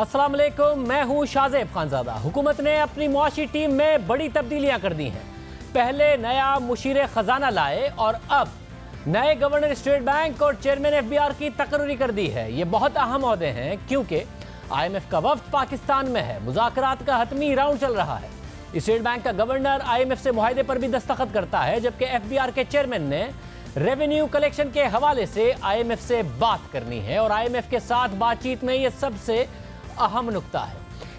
अस्सलाम वालेकुम, मैं हूं शाज़ेब खानज़ादा। हुकूमत ने अपनी मुआशी टीम में बड़ी तब्दीलियां कर दी हैं। पहले नया मुशीर खजाना लाए और अब नए गवर्नर स्टेट बैंक और चेयरमैन FBI की तकर्री कर दी है। ये बहुत अहम ओहदे हैं क्योंकि IMF का वफ्द पाकिस्तान में है। मुज़ाकरात का हतमी राउंड चल रहा है। स्टेट बैंक का गवर्नर IMF से मुआहदे पर भी दस्तखत करता है, जबकि FBI के चेयरमैन ने रेवेन्यू कलेक्शन के हवाले से IMF से बात करनी है और IMF के साथ बातचीत में ये सबसे अहम नुक्ता है।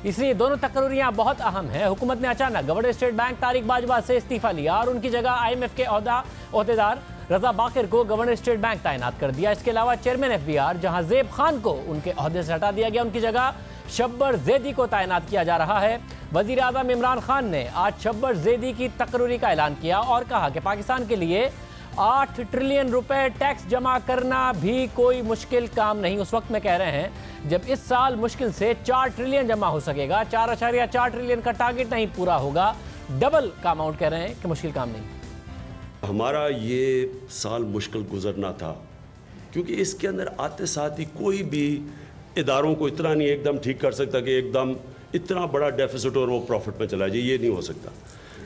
इसलिए दोनों तकर्रियां बहुत अहम हैं। हुकूमत ने अचानक governor state bank Tariq Bajwa से इस्तीफा लिया और उनकी जगह IMF के ओहदेदार रजा बाकिर को गवर्नर स्टेट बैंक तैनात कर दिया। इसके अलावा चेयरमैन FBI जहां ज़ेब खान को उनके ओहदे से हटा दिया गया, उनकी जगह शब्बर ज़ैदी को तैनात किया जा रहा है। वज़ीर आज़म इमरान खान ने आज शब्बर ज़ैदी की तकर्री का ऐलान किया और कहा कि पाकिस्तान के लिए 8 ट्रिलियन रुपए टैक्स जमा करना भी कोई मुश्किल काम नहीं। उस वक्त में कह रहे हैं जब इस साल मुश्किल से 4 ट्रिलियन जमा हो सकेगा। 4.4 ट्रिलियन का टारगेट नहीं पूरा होगा, डबल का अमाउंट कह रहे हैं कि मुश्किल काम नहीं। हमारा ये साल मुश्किल गुजरना था क्योंकि इसके अंदर आते साथ ही कोई भी इदारों को इतना नहीं एकदम ठीक कर सकता कि एकदम इतना बड़ा डेफिसिट और वो प्रॉफिट में चला जाए, ये नहीं हो सकता।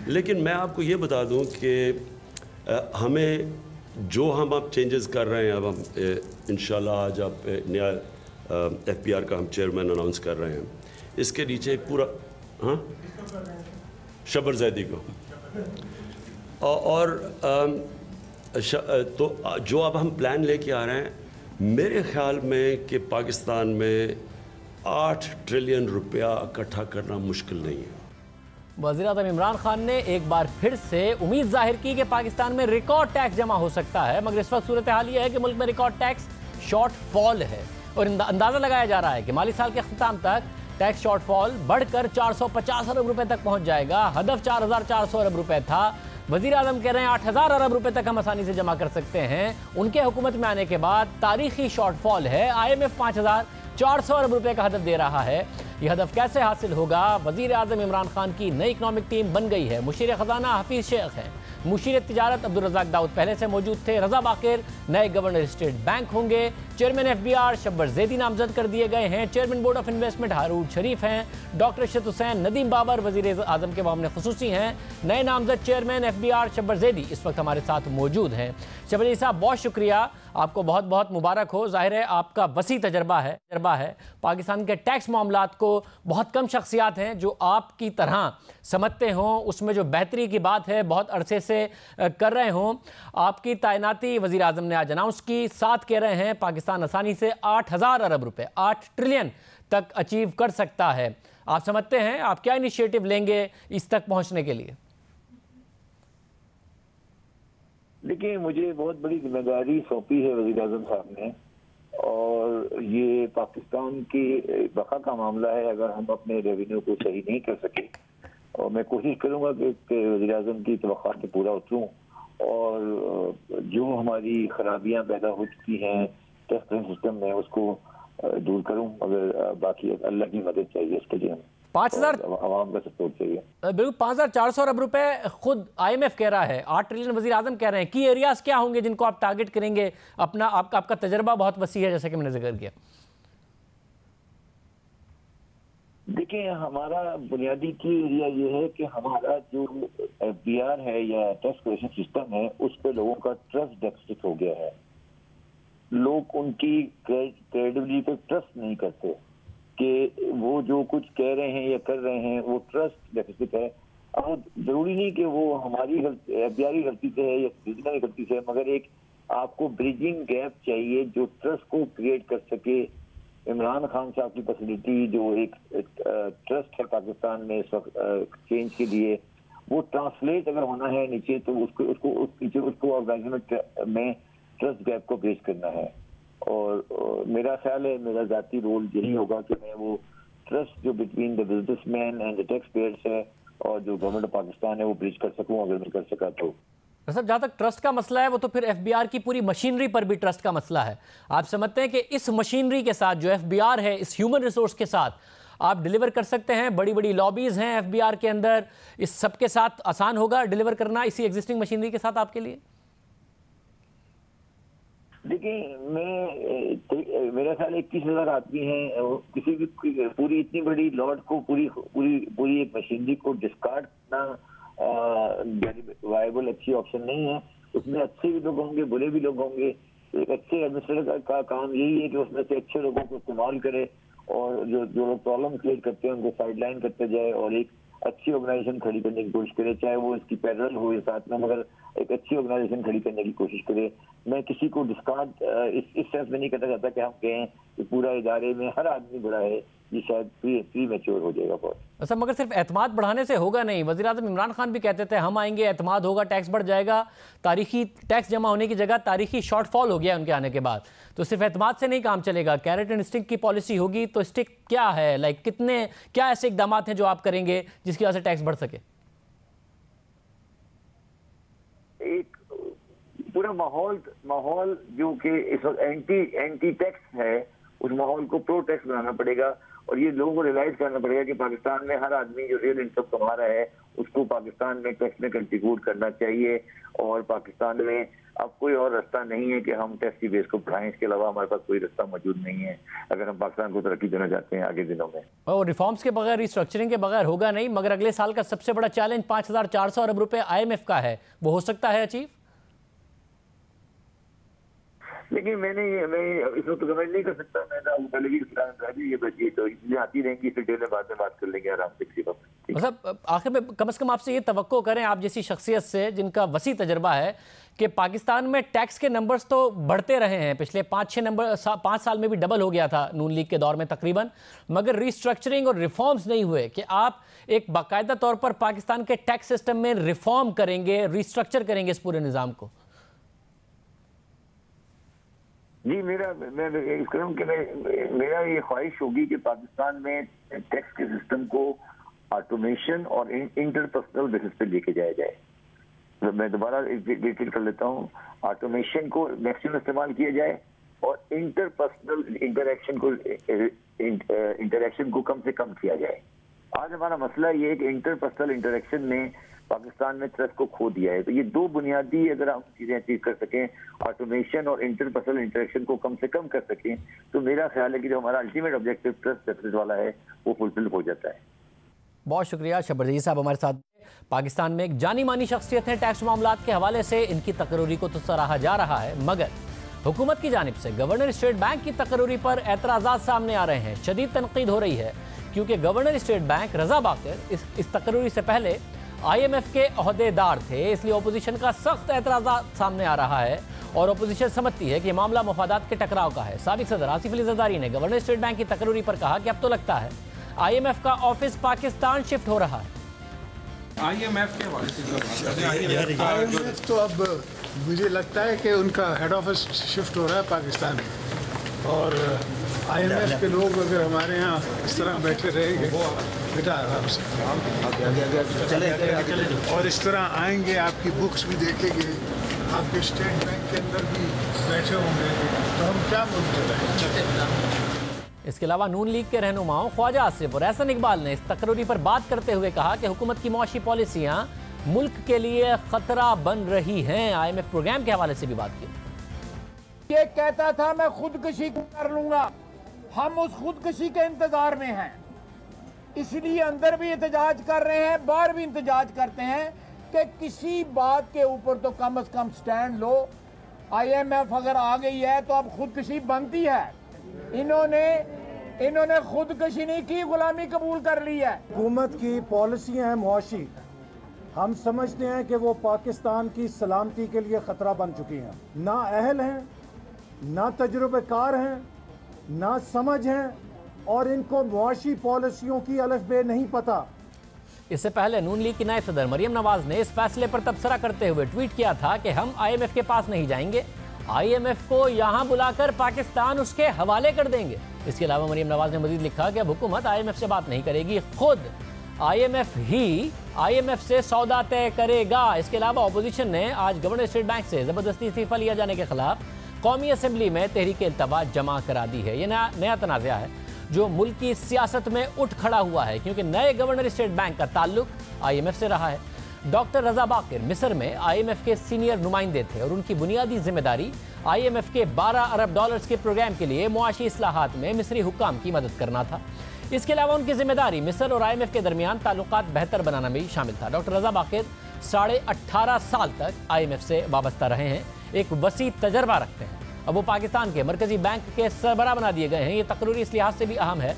लेकिन मैं आपको ये बता दूं कि हमें जो हम अब चेंजेस कर रहे हैं, अब हम इंशाल्लाह आज अब नया FBI का हम चेयरमैन अनाउंस कर रहे हैं, इसके नीचे एक पूरा शब्बर ज़ैदी को और तो जो अब हम प्लान लेके आ रहे हैं, मेरे ख्याल में कि पाकिस्तान में 8 ट्रिलियन रुपया इकट्ठा करना मुश्किल नहीं है। वज़ीर आज़म इमरान खान ने एक बार फिर से उम्मीद जाहिर की कि पाकिस्तान में रिकॉर्ड टैक्स जमा हो सकता है, मगर इस वक्त सूरत हाल ये है कि मुल्क में रिकॉर्ड टैक्स शॉर्टफॉल है और अंदाज़ा लगाया जा रहा है कि माली साल के अख्ताम तक टैक्स शॉर्टफॉल बढ़कर 450 अरब रुपए तक पहुंच जाएगा। हदफ 4,400 अरब रुपए था। वज़ीर आज़म कह रहे हैं 8,000 अरब रुपए तक हम आसानी से जमा कर सकते हैं। उनके हुकूमत में आने के बाद तारीखी शॉर्टफॉल है। IMF 5,400 अरब रुपए का हदफ दे रहा है। यह हदफ कैसे हासिल होगा? वज़ीर आज़म इमरान खान की नई इकनॉमिक टीम बन गई है। मुशीर खजाना हफीज़ शेख हैं, मुशीर तिजारत अब्दुल रज़ाक दाऊद पहले से मौजूद थे। रजा बाकिर नए गवर्नर स्टेट बैंक होंगे। चेयरमैन FBI शब्बर ज़ैदी नामजद कर दिए गए हैं। चेयरमैन बोर्ड ऑफ इन्वेस्टमेंट हारून शरीफ हैं। डॉक्टर इशरत हुसैन नदीम बाबर वज़ीर आज़म के मामले खुसूसी हैं। नए नामजद चेयरमैन FBI शब्बर ज़ैदी इस वक्त हमारे साथ मौजूद हैं। शब्बर ज़ैदी साहब, बहुत शुक्रिया, आपको बहुत बहुत मुबारक हो। ज़ाहिर है आपका वसी तजर्बा है। पाकिस्तान के टैक्स मामलात को बहुत कम शख्सियात हैं जो आपकी तरह समझते हों, उसमें जो बेहतरी की बात है बहुत अरसे से कर रहे हों। आपकी तैनाती वज़ीर आज़म ने आज अनाउंस की। साथ कह रहे हैं पाकिस्तान आसानी से 8,000 अरब रुपए 8 ट्रिलियन तक अचीव कर सकता है। आप समझते हैं आप क्या इनिशिएटिव लेंगे इस तक पहुंचने के लिए? देखिए, मुझे बहुत बड़ी जिम्मेदारी सौंपी है वज़ीर आज़म साहब ने और ये पाकिस्तान की बका का मामला है। अगर हम अपने रेवेन्यू को सही नहीं कर सके और मैं कोशिश करूंगा कि वज़ीर आज़म की तवक्कुआत से पूरा उतरूं और जो हमारी खराबियां पैदा हो चुकी हैं टैक्स सिस्टम में उसको दूर करूं। अगर बाकी अल्लाह की मदद चाहिए इसके लिए, 5,000 आवाम का सपोर्ट चाहिए। बिल्कुल, 5,400 अरब रुपए खुद IMF कह रहा है, 8 ट्रिलियन वज़ीर आज़म कह रहे हैं। की एरियाज क्या होंगे जिनको आप टारगेट करेंगे? आपका तजर्बा बहुत वसी है जैसे कि मैंने जिक्र किया। देखिए, हमारा बुनियादी की एरिया ये है कि हमारा जो FBI है या टैक्स कलेक्शन सिस्टम है उस पर लोगों का ट्रस्ट डेफिसिट हो गया है। लोग उनकी क्रेडिबिलिटी पे ट्रस्ट नहीं करते कि वो जो कुछ कह रहे हैं या कर रहे हैं वो ट्रस्ट डेफिसिट है। अब जरूरी नहीं कि वो हमारी FBI की गलती से है या रीजनल की गलती से है, मगर एक आपको ब्रिजिंग गैप चाहिए जो ट्रस्ट को क्रिएट कर सके। इमरान खान साहब की फैसिलिटी जो एक ट्रस्ट है पाकिस्तान में इस वक्त एक्सचेंज के लिए, वो ट्रांसलेट अगर होना है नीचे तो उसको ऑर्गेनाइजेशन में ट्रस्ट गैप को ब्रिज करना है। और मेरा ख्याल है मेरा ज़ाती रोल यही होगा कि मैं वो ट्रस्ट जो between the businessman and the tax payers है और जो गवर्नमेंट ऑफ पाकिस्तान है वो ब्रिज कर सकूं। अगर मैं कर सका तो सर, जहाँ तक ट्रस्ट का मसला है वो तो फिर FBI की पूरी मशीनरी पर भी ट्रस्ट का मसला है। आप समझते हैं कि इस मशीनरी के साथ जो FBI है, इस ह्यूमन रिसोर्स के साथ आप डिलीवर कर सकते हैं? बड़ी बड़ी लॉबीज़ हैं FBI के अंदर, इस सब के साथ आसान होगा डिलीवर करना इसी एग्जिस्टिंग मशीनरी के साथ आपके लिए? دیکھیں میرا خیال 21,000 آدمی ہیں، کسی بھی پوری اتنی بڑی لاٹ کو پوری ایک مشینری کو ڈسکارڈ کرنا وائبل اچھی آپشن نہیں ہے. اس میں اچھے بھی لوگ ہوں گے، برے بھی لوگ ہوں گے. ایک اچھے ایڈمنسٹریٹر کا کام یہی ہے کہ اس میں سے اچھے لوگوں کو استعمال کرے اور جو لوگ پرابلم کریٹ کرتے ہیں ان کو سائڈ لائن کرتے جائے اور ایک اچھی آرگنائزیشن کھڑی کرنے کی کوشش کرے، چاہے وہ اس کی پیرل ہو ساتھ میں، مگر ایک اچھی آرگنائزیشن کھڑی کرنے کی کوشش کرے. میں کسی کو ڈسکارڈ اس سینس میں نہیں کرنا چاہتا کہ ہم کہیں کہ پورا ادارے میں ہر آدمی بڑا ہے، یہ شاید پری میچور ہو جائے گا بہت. اچھا، مگر صرف اعتماد بڑھانے سے ہوگا نہیں. وزیر اعظم عمران خان بھی کہتے تھے ہم آئیں گے اعتماد ہوگا، ٹیکس بڑھ جائے گا. تاریخی ٹیکس جمع ہونے کی جگہ تاریخی شارٹ فال ہو گیا ان کے آنے کے بعد. تو صرف اعتماد سے نہیں کام چلے گا، کیرٹ اینڈ اسٹک کی پالیسی ہوگی. تو اسٹک کیا ہے، کیا ایسے اقدامات ہیں جو آپ کریں گے جس کی وجہ سے ٹیکس بڑھ سکے؟ ایک پورا ماحول جو کہ اس وقت اینٹی ٹیکس ہے، اس ماحول کو پرو ٹیکس بنانا پڑے گا. اور یہ لوگوں کو ریلائز کرنا پڑے گا کہ پاکستان میں ہر آدمی جو ریئل انکم کما رہا ہے اس کو پاکستان میں ٹیکس میں کنٹریبیوٹ کرنا چاہیے. اور پاکستان میں اب کوئی اور راستہ نہیں ہے کہ ہم ٹیکس کی بیس کو بڑھائیں. اس کے علاوہ ہمارے پاس کوئی راستہ موجود نہیں ہے اگر ہم پاکستان کو ترقی دینا چاہتے ہیں آگے دنوں میں. اور ریفارمز کے بغیر، ریسٹرکچرنگ کے بغیر ہوگا نہیں. مگر اگلے سال کا سب سے بڑا چیلنج 5,400 ارب روپے IMF کا ہے، وہ ہو سکتا ہے اچیو؟ لیکن میں اس وقت کمنٹ نہیں کر سکتا. یہ تو آتی رہیں گی، پھر ڈیلے بعد میں بات کر لیں گے آرام سے کسی وقت. مطلب آخر میں کم از کم آپ سے یہ توقع کریں، آپ جیسی شخصیت سے جن کا وسیع تجربہ ہے، کہ پاکستان میں ٹیکس کے نمبرز تو بڑھتے رہے ہیں. پچھلے 5 سال میں بھی ڈبل ہو گیا تھا نون لیگ کے دور میں تقریباً، مگر ریسٹرکچرنگ اور ریفارمز نہیں ہوئے. کہ آپ ایک باقاعدہ طور پر پاکستان کے ٹیکس سسٹم میں ریفارم کریں گے، ریسٹرکچر کریں گے اس پورے نظام کو؟ جی، میرا یہ خواہش ہوگی کہ پاکستان میں ٹیکس کے سسٹم کو آٹومیشن اور انٹر پرسنل بیسس پہ لے کے جایا جائے. میں دوبارہ ریپیٹ کر لیتا ہوں، آٹومیشن کو میکسیمم استعمال کیا جائے اور انٹر پرسنل انٹریکشن کو کم سے کم کیا جائے. آج ہمارا مسئلہ یہ ہے کہ انٹر پرسنل انٹریکشن نے پاکستان میں ٹرسٹ کو کھو دیا ہے. تو یہ دو بنیادی اگر ہم چیزیں اچیو کر سکیں، آٹومیشن اور انٹر پرسنل انٹریکشن کو کم سے کم کر سکیں، تو میرا خیال ہے کہ جو ہمارا الٹیمیٹ آبجیکٹو ٹرسٹ ڈیفیسٹ والا ہے وہ فلفل ہو جاتا ہے. بہت شکریہ شبر عزیز صاحب ہمارے ساتھ. پاکستان میں ایک جانی مانی شخصیت ہے. ٹیکس معاملات کے حوالے سے ان کی تقرری کو تو سراہا جا رہا ہے، مگر حکومت کی جانب سے گورنر اسٹیٹ بینک کی تقرری پر اعتراضات سامنے آ رہے ہیں. شدید تنقید ہو رہی ہے کیونکہ گورنر اسٹیٹ بینک رضا باقر اس تقرری سے پہلے IMF کے عہدے دار تھے. اس لیے اپوزیشن کا سخت اعتراضات سامنے آ رہا ہے اور اپوزیشن سمجھتی ہے کہ یہ معاملہ مفادات کے ٹکراؤ کا ہے. سابق صدر آصف علی زرداری نے گورنر اسٹیٹ بینک کی تقرری پر کہا کہ اب تو لگتا ہے IMF کا آفس پاکستان شفٹ ہو رہا ہے. IMF تو اب مجھے لگتا ہے کہ ان کا ہیڈ آفس شفٹ ہو رہا ہے پاکستان میں، اور IMF کے لوگ اگر ہمارے ہاں اس طرح بیٹھے رہیں گے بیٹا آرام سے اور اس طرح آئیں گے، آپ کی بکس بھی دیکھیں گے، آپ کے اسٹیٹ بینک کے اندر بھی بیٹھے ہوں گے، تو ہم کیا ملک چلائیں. اس کے علاوہ نون لیگ کے رہنماؤں خواجہ آصف اور احسن اقبال نے اس تقرری پر بات کرتے ہوئے کہا کہ حکومت کی معاشی پالیسیاں ملک کے لیے خطرہ بن رہی ہیں. IMF پروگرام کے حوالے سے بھی بات کی. یہ کہتا تھا میں خودکشی کر لوں گا، ہم اس خودکشی کے انتظار میں ہیں، اس لیے اندر بھی احتجاج کر رہے ہیں، باہر بھی احتجاج کرتے ہیں کہ کسی بات کے اوپر تو کم از کم سٹینڈ لو. IMF اگر آ گئی ہے تو اب خودکشی بنتی ہے. انہوں نے خودکشی نہیں کی، غلامی قبول کر لی ہے. حکومت کی پالیسیاں ہیں معاشی، ہم سمجھتے ہیں کہ وہ پاکستان کی سلامتی کے لیے خطرہ بن چکی ہیں. نہ اہل ہیں، نہ تجربہ کار ہیں، نہ سمجھ ہیں، اور ان کو معاشی پالیسیوں کی الف بے نہیں پتہ. اس سے پہلے نون لیگ کی نائب صدر مریم نواز نے اس فیصلے پر تبصرہ کرتے ہوئے ٹویٹ کیا تھا کہ ہم IMF کے پاس نہیں جائیں گے، IMF کو یہاں بلا کر پاکستان اس کے حوالے کر دیں گے. اس کے علاوہ مریم نواز نے مزید لکھا کہ اب حکومت IMF سے بات نہیں کرے گی، خود IMF ہی IMF سے سودا طے کرے گا. اس کے علاوہ اپوزیشن نے آج گورنر اسٹیٹ بینک سے زبردستی استعفیٰ لیا جانے کے خلاف قومی اسمبلی میں تحریک التوا جمع کرا دی ہے. یہ نیا تنازعہ ہے جو ملک کی سیاست میں اٹھ کھڑا ہوا ہے کیونکہ نئے گورنر اسٹیٹ بینک کا تعلق IMF سے رہا ہے. डॉक्टर रजा बाकिर मिस्र में IMF के सीनियर नुमाइंदे थे और उनकी बुनियादी जिम्मेदारी IMF के 12 अरब डॉलर्स के प्रोग्राम के लिए मुआशी इस्लाहात में मिस्री हुक्काम की मदद करना था। इसके अलावा उनकी जिम्मेदारी मिस्र और IMF के दरमियान ताल्लुकात बेहतर बनाना भी शामिल था। डॉक्टर रजा बाकिर 18.5 साल तक IMF से वाबस्ता रहे हैं, एक वसी तजर्बा रखते हैं। अब वो पाकिस्तान के मरकजी बैंक के सरबराह बना दिए गए हैं। ये तकरीर इस लिहाज से भी अहम है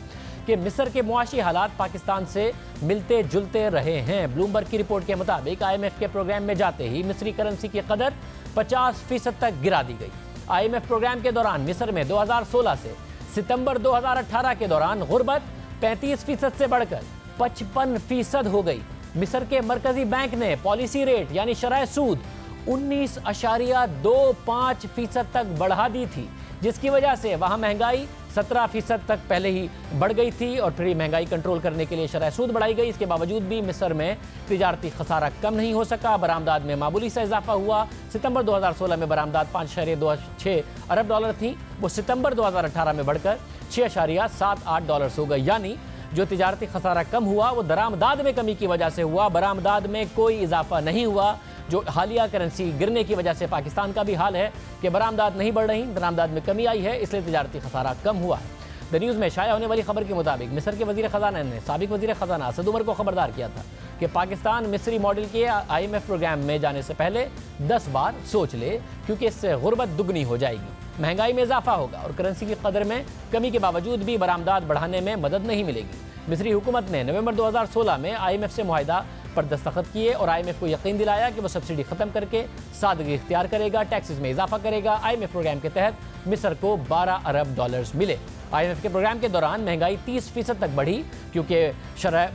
कि मिस्र के मुआशी हालात पाकिस्तान से मिलते जुलते रहे हैं। ब्लूमबर्ग की रिपोर्ट के मुताबिक IMF के प्रोग्राम में जाते ही मिस्री करेंसी की कदर 50% तक गिरा दी गई। IMF प्रोग्राम के दौरान मिस्र में 2016 से सितंबर 2018 के दौरान गुर्बत 35% से बढ़कर 55% हो गई। मिस्र के मरकजी बैंक ने पॉलिसी रेट यानी शरह सूद 19.25% तक बढ़ा दी थी, जिसकी वजह से वहां महंगाई 17% तक पहले ही बढ़ गई थी और फिर महंगाई कंट्रोल करने के लिए शरह सूद बढ़ाई गई। इसके बावजूद भी मिस्र में तिजारती खसारा कम नहीं हो सका। बरामदात में मामूली सा इजाफा हुआ। सितंबर 2016 में बरामदात 5.26 अरब डॉलर थी, वो सितंबर 2018 में बढ़कर 6.78 डॉलर हो गई। यानी जो तिजारती खसारा कम हुआ वो दरामदाद में कमी की वजह से हुआ, बरामदाद में कोई इजाफा नहीं हुआ। जो हालिया करेंसी गिरने की वजह से पाकिस्तान का भी हाल है कि बरामदाद नहीं बढ़ रही, दरामदाद में कमी आई है, इसलिए तिजारती खसारा कम हुआ है। द न्यूज़ में शाया होने वाली खबर के मुताबिक मिस्र के वजीर खजाना ने साबिक वजीर खजाना असद उमर को खबरदार किया था कि पाकिस्तान मिस्री मॉडल के IMF प्रोग्राम में जाने से पहले 10 बार सोच ले, क्योंकि इससे गुर्बत दुगनी हो जाएगी, महंगाई में इजाफा होगा और करेंसी की कदर में कमी के बावजूद भी बरामदाद बढ़ाने में मदद नहीं मिलेगी। मिस्री हुकूमत ने नवंबर 2016 में IMF से मुआहिदा पर दस्तखत किए और IMF को यकीन दिलाया कि वो सब्सिडी खत्म करके सादगी इख्तियार करेगा, टैक्सेस में इजाफा करेगा। IMF प्रोग्राम के तहत मिस्र को 12 अरब डॉलर्स मिले। IMF के प्रोग्राम के दौरान महंगाई 30% तक बढ़ी, क्योंकि शरह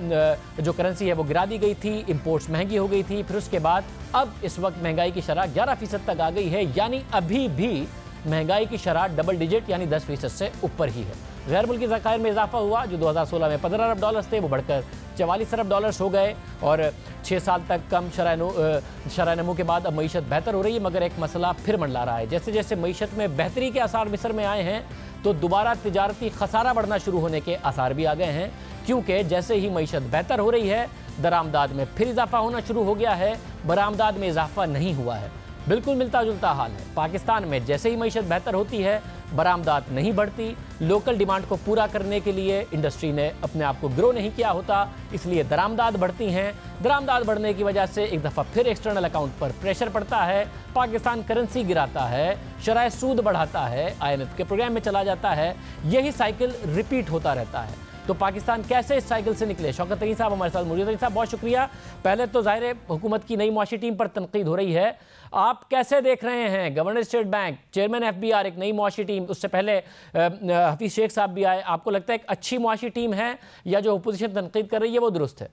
जो करेंसी है वो गिरा दी गई थी, इंपोर्ट्स महंगी हो गई थी। फिर उसके बाद अब इस वक्त महंगाई की शरह 11% तक आ गई है, यानी अभी भी महंगाई की शरह डबल डिजिट यानी 10% से ऊपर ही है। गैर मुल्की ज़खायर में इजाफा हुआ, जो 2016 में 15 अरब डॉलर्स थे वो बढ़कर 44 अरब डॉलर्स हो गए और 6 साल तक कम शरह नमू के बाद अब मईशत बेहतर हो रही है। मगर एक मसला फिर मंडला रहा है, जैसे जैसे मईशत में बेहतरी के आसार मिस्र में आए हैं तो दोबारा तिजारती खसारा बढ़ना शुरू होने के आसार भी आ गए हैं, क्योंकि जैसे ही मईशत बेहतर हो रही है दरामदाद में फिर इजाफा होना शुरू हो गया है, बरामदाद में इजाफा नहीं हुआ है। बिल्कुल मिलता जुलता हाल है। पाकिस्तान में जैसे ही मईशत बेहतर होती है बरामदात नहीं बढ़ती। लोकल डिमांड को पूरा करने के लिए इंडस्ट्री ने अपने आप को ग्रो नहीं किया होता, इसलिए दरामदात बढ़ती हैं। दरामदात बढ़ने की वजह से एक दफ़ा फिर एक्सटर्नल अकाउंट पर प्रेशर पड़ता है, पाकिस्तान करेंसी गिराता है, शरह सूद बढ़ाता है, IMF के प्रोग्राम में चला जाता है। यही साइकिल रिपीट होता रहता है। तो पाकिस्तान कैसे इस साइकिल से निकले? शौकत तरीन साहब हमारे साथ मौजूद। तरीन साहब बहुत शुक्रिया। पहले तो ज़ाहिर है हुकूमत की नई मुआशी टीम पर तनकीद हो रही है, आप कैसे देख रहे हैं? Governor state bank, chairman FBR, एक नई मुआशी टीम, उससे पहले हफीज़ शेख साहब भी आए। आपको लगता है एक अच्छी मुआशी टीम है या जो अपोजिशन तनकीद कर रही है वो दुरुस्त है?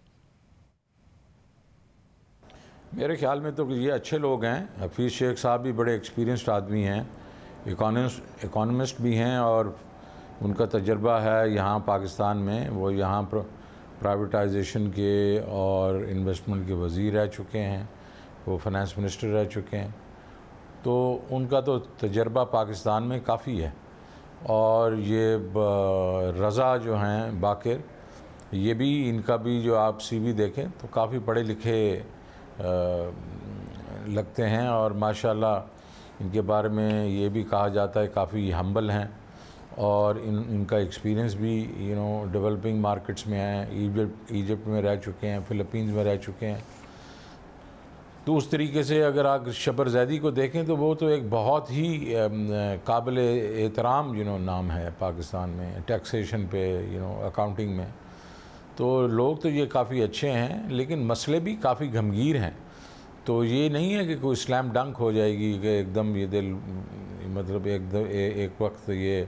मेरे ख्याल में तो ये अच्छे लोग हैं। हफीज़ शेख साहब भी बड़े एक्सपीरियंस्ड आदमी हैं, इकोनॉमिस्ट भी हैं और उनका तजर्बा है यहाँ पाकिस्तान में। वो यहाँ प्राइवेटाइजेशन के और इन्वेस्टमेंट के वज़ीर रह चुके हैं, वो फाइनेंस मिनिस्टर रह चुके हैं, तो उनका तो तजर्बा पाकिस्तान में काफ़ी है। और ये रज़ा जो हैं बाकिर, ये भी इनका भी जो आप CV देखें तो काफ़ी पढ़े लिखे लगते हैं और माशाल्लाह इनके बारे में ये भी कहा जाता है काफ़ी हम्बल हैं और इनका एक्सपीरियंस भी डेवलपिंग मार्केट्स में है। इजिप्ट में रह चुके हैं, फ़िलिपींस में रह चुके हैं। तो उस तरीके से अगर आप शबर ज़ैदी को देखें तो वो तो एक बहुत ही काबिल एहतराम नाम है पाकिस्तान में टैक्सेशन पे, अकाउंटिंग में। तो लोग तो ये काफ़ी अच्छे हैं, लेकिन मसले भी काफ़ी गंभीर हैं। तो ये नहीं है कि कोई स्लैम डंक हो जाएगी कि एकदम ये दिल मतलब एक वक्त ये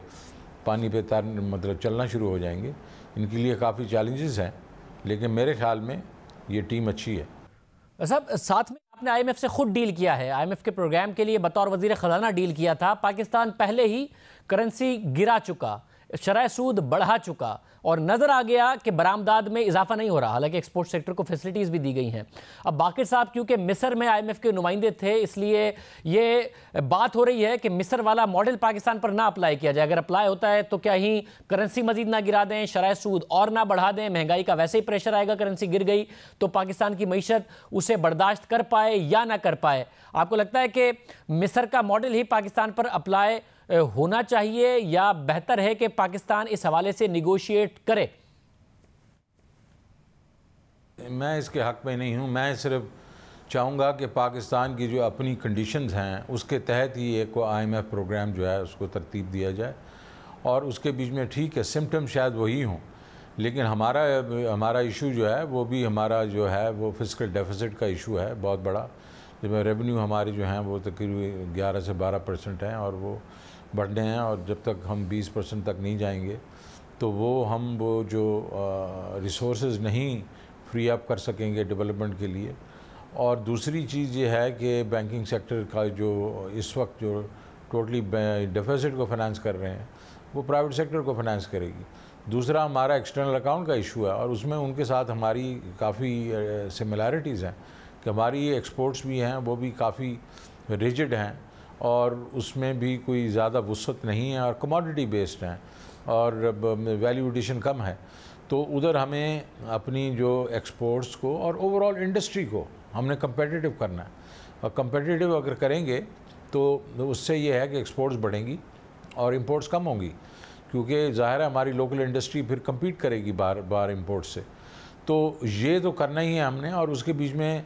पानी पे मतलब चलना शुरू हो जाएंगे। इनके लिए काफ़ी चैलेंजेस हैं, लेकिन मेरे ख्याल में ये टीम अच्छी है। साहब, साथ में आपने IMF से खुद डील किया है, IMF के प्रोग्राम के लिए बतौर वजीर ख़जाना डील किया था। पाकिस्तान पहले ही करेंसी गिरा चुका, شرح سود بڑھا چکا اور نظر آ گیا کہ برآمدات میں اضافہ نہیں ہو رہا، حالانکہ ایکسپورٹ سیکٹر کو فیسلٹیز بھی دی گئی ہیں۔ اب باقر صاحب کیونکہ مصر میں آئی ایم ایف کے نمائندے تھے، اس لیے یہ بات ہو رہی ہے کہ مصر والا ماڈل پاکستان پر نہ اپلائی کیا جائے۔ اگر اپلائی ہوتا ہے تو کیا ہی کرنسی مزید نہ گرا دیں، شرح سود اور نہ بڑھا دیں، مہنگائی کا ویسے ہی پریشر آئے گا، کرنسی گر گئی تو پاکستان کی معیشت اسے برداشت کر پائے یا نہ کر پائے۔ آپ کو لگتا ہے کہ مصر کا ماڈل ہی پاکستان پر اپلائی ہونا چاہیے یا بہتر ہے کہ پاکستان اس حوالے سے نیگوشیٹ کرے؟ میں اس کے حق میں نہیں ہوں، میں صرف چاہوں گا کہ پاکستان کی جو اپنی کنڈیشنز ہیں اس کے تحت ہی ایک آئی ایم ایف پروگرام جو ہے اس کو ترتیب دیا جائے، اور اس کے بیچ میں ٹھیک ہے سمٹم شاید وہی ہوں، لیکن ہمارا ایشو جو ہے وہ بھی ہمارا جو ہے وہ فسکل ڈیفیسٹ کا ایشو ہے بہت بڑا، جب ریونیو ہمارے جو ہیں وہ تقریباً 11 سے 12% ہیں اور وہ بڑھنے ہیں، اور جب تک ہم 20% تک نہیں جائیں گے تو ہم وہ جو ریسورسز نہیں فری اپ کر سکیں گے ڈیولپمنٹ کے لیے۔ اور دوسری چیز یہ ہے کہ بینکنگ سیکٹر کا جو اس وقت جو ٹوٹلی ڈیفیسٹ کو فائنانس کر رہے ہیں وہ پرائیویٹ سیکٹر کو فائنانس کرے گی۔ دوسرا ہمارا ایکسٹرنل اکاؤنٹ کا ایشو ہے، اور اس میں ان کے ساتھ ہماری کافی سملیرٹیز ہیں کہ ہماری ایکسپورٹس بھی ہیں وہ بھی کافی ریجڈ ہیں، اور اس میں بھی کوئی زیادہ وسعت نہیں ہے، اور کموڈٹی بیسڈ ہیں اور ویلیو ایڈیشن کم ہے۔ تو ادھر ہمیں اپنی جو ایکسپورٹس کو اور اوور آل انڈسٹری کو ہم نے کمپیٹیٹو کرنا ہے، اور کمپیٹیٹو اگر کریں گے تو اس سے یہ ہے کہ ایکسپورٹس بڑھیں گی اور امپورٹس کم ہوں گی، کیونکہ ظاہر ہے ہماری لوکل انڈسٹری پھر کمپیٹ کرے گی بار امپورٹ سے۔ تو یہ تو کرنا ہی ہے ہم نے، اور اس کے بیچ میں